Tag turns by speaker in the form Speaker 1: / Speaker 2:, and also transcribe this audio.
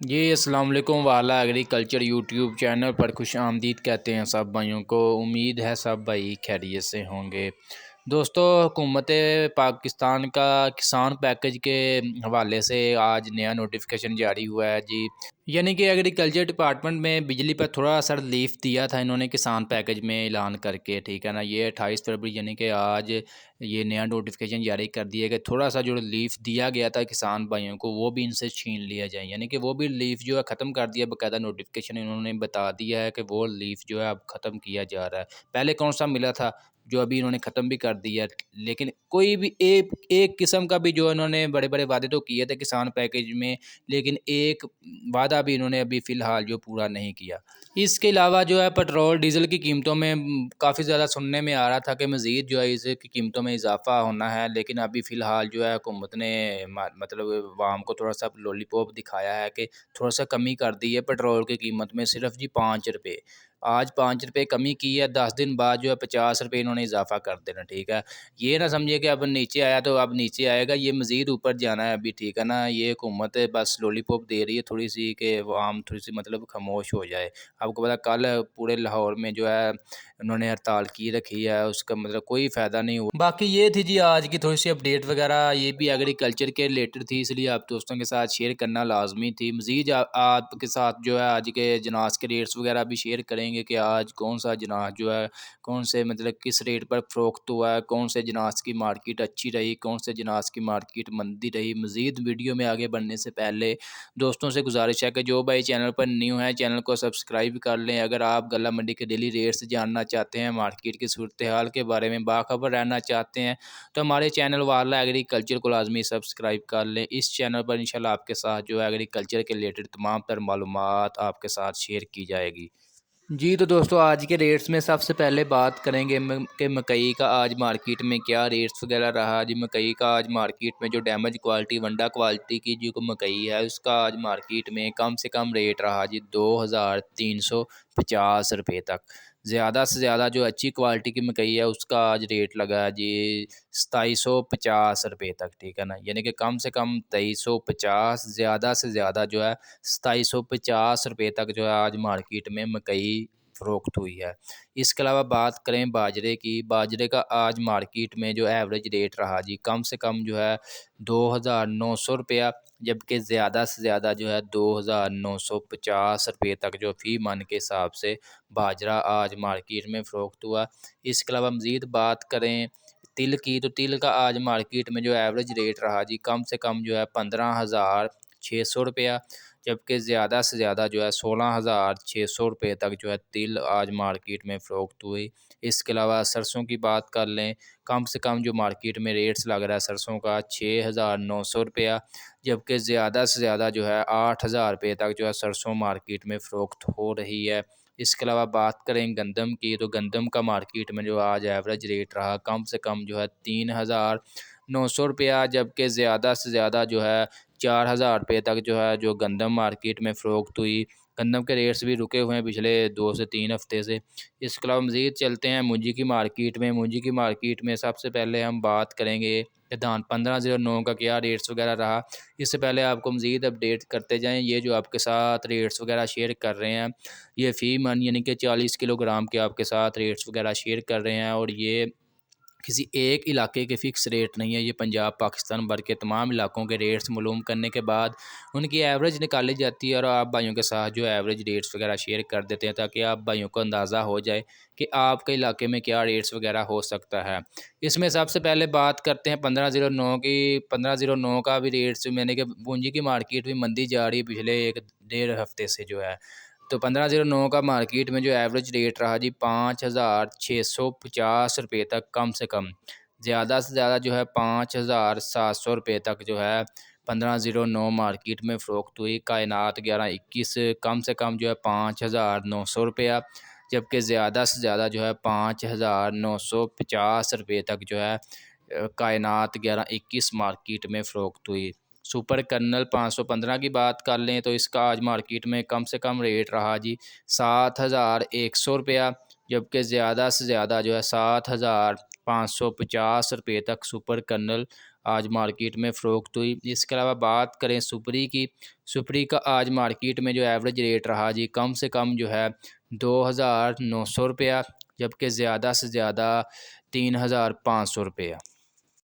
Speaker 1: जी अस्सलाम वालेकुम वाला एग्रीकल्चर यूट्यूब चैनल पर खुश आमदीद कहते हैं सब भाइयों को। उम्मीद है सब भाई खैरियत से होंगे। दोस्तों, हुकूमत पाकिस्तान का किसान पैकेज के हवाले से आज नया नोटिफिकेशन जारी हुआ है जी। यानी कि एग्रीकल्चर डिपार्टमेंट में बिजली पर थोड़ा सा रिलीफ दिया था इन्होंने किसान पैकेज में ऐलान करके, ठीक है ना। ये 28 फरवरी यानी कि आज ये नया नोटिफिकेशन जारी कर दिया कि थोड़ा सा जो रिलीफ दिया गया था किसान भाइयों को वो भी इनसे छीन लिया जाए। यानी कि वो भी रिलीफ जो है ख़त्म कर दिया, बाकायदा नोटिफिकेशन इन्होंने बता दिया है कि वो रिलीफ जो है अब ख़त्म किया जा रहा है। पहले कौन सा मिला था जो अभी इन्होंने ख़त्म भी कर दिया, लेकिन कोई भी एक एक किस्म का भी जो इन्होंने बड़े बड़े वादे तो किए थे किसान पैकेज में, लेकिन एक वादा भी इन्होंने अभी फ़िलहाल जो पूरा नहीं किया। इसके अलावा जो है पेट्रोल डीज़ल की कीमतों में काफ़ी ज़्यादा सुनने में आ रहा था कि मज़ीद जो है इसकी कीमतों में इजाफ़ा होना है, लेकिन अभी फ़िलहाल जो है हुकूमत ने मतलब अवाम को थोड़ा सा लॉलीपॉप दिखाया है कि थोड़ा सा कमी कर दी है पेट्रोल की कीमत में, सिर्फ जी 5 रुपये। आज 5 रुपये कमी की है, 10 दिन बाद जो है 50 रुपये इन्होंने इजाफ़ा कर देना, ठीक है। ये ना समझिए कि अब नीचे आया तो अब नीचे आएगा, ये मज़ीद ऊपर जाना है अभी, ठीक है ना। ये हुकूमत बस लॉलीपॉप दे रही है थोड़ी सी कि आवाम थोड़ी सी मतलब खामोश हो जाए। आपको पता कल पूरे लाहौर में जो है उन्होंने हड़ताल की रखी है, उसका मतलब कोई फ़ायदा नहीं हुआ। बाकी ये थी जी आज की थोड़ी सी अपडेट वगैरह, ये भी एग्रीकल्चर के रिलेटेड थी, इसलिए आप दोस्तों के साथ शेयर करना लाजमी थी। मज़ीद आपके साथ जो है आज के जनाज़ के रेट्स वगैरह भी शेयर करेंगे कि आज कौन सा जनाज़ जो है कौन से मतलब किस रेट पर फ़रोख्त हुआ है, कौन से जनाज़ की मार्केट अच्छी रही, कौन से जनाज़ की मार्केट मंदी रही। मज़ीद वीडियो में आगे बढ़ने से पहले दोस्तों से गुजारिश है कि जो भाई चैनल पर न्यू है चैनल को सब्सक्राइब कर लें। अगर आप गला मंडी के डेली रेट्स जानना चाहते हैं, मार्केट की सूरत हाल के बारे में बाखबर रहना चाहते हैं, तो हमारे चैनल वाला एग्रीकल्चर को लाजमी सब्सक्राइब कर लें। इस चैनल पर इंशाल्लाह आपके साथ जो है एग्रीकल्चर के रिलेटेड तमाम तर मालूमात आपके साथ शेयर की जाएगी। जी, तो दोस्तों आज के रेट्स में सबसे पहले बात करेंगे कि मकई का आज मार्केट में क्या रेट्स वगैरह रहा जी। मकई का आज मार्केट में जो डैमेज क्वालिटी वंडा क्वालिटी की जो मकई है उसका आज मार्केट में कम से कम रेट रहा जी 2350 रुपये तक। ज़्यादा से ज़्यादा जो अच्छी क्वालिटी की मकई है उसका आज रेट लगा है जी 2750 रुपये तक, ठीक है ना। यानी कि कम से कम 2350, ज़्यादा से ज़्यादा जो है 2750 रुपये तक जो है आज मार्केट में मकई फ़रोख्त हुई है। इसके अलावा बात करें बाजरे की, बाजरे का आज मार्केट में जो एवरेज रेट रहा जी कम से कम जो है 2900 रुपया, जबकि ज़्यादा से ज़्यादा जो है 2950 रुपये तक जो फ़ी मन के हिसाब से बाजरा आज मार्केट में फ़रोख्त हुआ। इसके अलावा मज़ीद बात करें तिल की, तो तिल का आज मार्केट में जो एवरेज रेट रहा जी कम से कम जो है 15,600 रुपया, जबकि ज़्यादा से ज़्यादा जो है 16,600 रुपये तक जो है तिल आज मार्केट में फ़रोख्त हुई। इसके अलावा सरसों की बात कर लें, कम से कम जो मार्केट में रेट्स लग रहा है सरसों का 6,900 रुपया, जबकि ज़्यादा से ज़्यादा जो है 8,000 रुपये तक जो है सरसों मार्केट में फ़रोख्त हो रही है। इसके अलावा बात करें गंदम की, तो गंदम का मार्केट में जो आज एवरेज रेट रहा कम से कम जो है 3,900 रुपया, जबकि ज़्यादा से ज़्यादा जो है 4,000 रुपये तक जो है जो गंदम मार्केट में फ़रोख्त हुई। गंदम के रेट्स भी रुके हुए हैं पिछले 2 से 3 हफ़्ते से। इसके अलावा मज़ीद चलते हैं मूंजी की मार्केट में। मूंजी की मार्केट में सबसे पहले हम बात करेंगे कि धान 1509 का क्या रेट्स वगैरह रहा। इससे पहले आपको मज़ीद अपडेट करते जाएँ, ये जो आपके साथ रेट्स वगैरह शेयर कर रहे हैं, ये फ़ी मन यानी कि 40 किलोग्राम के आपके साथ रेट्स वगैरह शेयर कर रहे हैं, और ये किसी एक इलाके के फ़िक्स रेट नहीं है। ये पंजाब पाकिस्तान भर के तमाम इलाकों के रेट्स मालूम करने के बाद उनकी एवरेज निकाली जाती है, और आप भाइयों के साथ जो एवरेज रेट्स वगैरह शेयर कर देते हैं ताकि आप भाइयों को अंदाज़ा हो जाए कि आपके इलाके में क्या रेट्स वगैरह हो सकता है। इसमें सबसे पहले बात करते हैं 1509 की। 1509 का भी रेट्स मैंने कि पूंजी की मार्केट भी मंदी जा रही है पिछले 1 डेढ़ हफ्ते से जो है। तो 1509 का मार्केट में जो एवरेज रेट रहा जी 5,650 रुपये तक कम से कम, ज़्यादा से ज़्यादा जो है 5,700 रुपये तक जो है 1509 मार्केट में फ़रोख्त हुई। कायनात 1121 कम से कम जो है 5,900 रुपया, जबकि ज़्यादा से ज़्यादा जो है 5,950 रुपये तक जो है कायनात 1121 मार्केट में फ़रोख्त हुई। सुपर कर्नल 515 की बात कर लें तो इसका आज मार्केट में कम से कम रेट रहा जी 7,100 रुपया, जबकि ज़्यादा से ज़्यादा जो है 7,550 रुपये तक सुपर कर्नल आज मार्केट में फ़रोख्त हुई। इसके अलावा बात करें सुपरी की, सुपरी का आज मार्केट में जो एवरेज रेट रहा जी, कम से कम जो है 2,900 रुपया, जबकि ज़्यादा से ज़्यादा 3,500 रुपया।